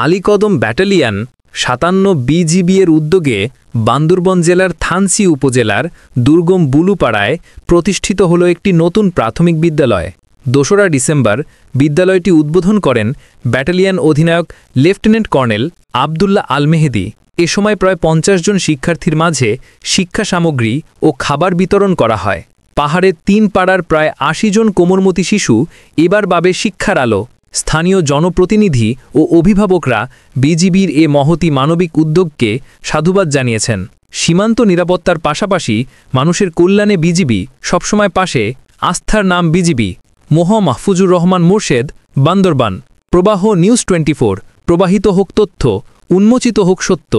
Alikadam battalion ৫৭ BGB এর উদ্যোগে বান্দরবন জেলার থানচি উপজেলার দুর্গম বুলুপাড়ায় প্রতিষ্ঠিত হল একটি নতুন প্রাথমিক বিদ্যালয়। ২রা ডিসেম্বর বিদ্যালয়টি উদ্বোধন করেন ব্যাটালিয়ন অধিনায়ক লেফটেন্যান্ট কর্নেল আবদুল্লাহ আল মেহেদি। এ সময় প্রায় ৫০ জন শিক্ষার্থীর মাঝে শিক্ষা সামগ্রী ও খাবার বিতরণ করা হয়। পাহাড়ের ৩ পাড়ার প্রায় ৮০ জন কোমলমতি শিশু এবার পাবে শিক্ষার আলো। স্থানীয় জনপ্রতিনিধি ও অভিভাবকরা বিজিবির এ মহতী মানবিক উদ্যোগকে সাধুবাদ জানিয়েছেন। সীমান্ত নিরাপত্তার পাশাপাশি মানুষের কল্যাণে বিজিবি সবসময় পাশে, আস্থার নাম বিজিবি। মোহ মাহফুজুর রহমান মোর্শেদ, বান্দরবান। প্রবাহ নিউজ 24। প্রবাহিত হোক তথ্য, উন্মোচিত হোক সত্য।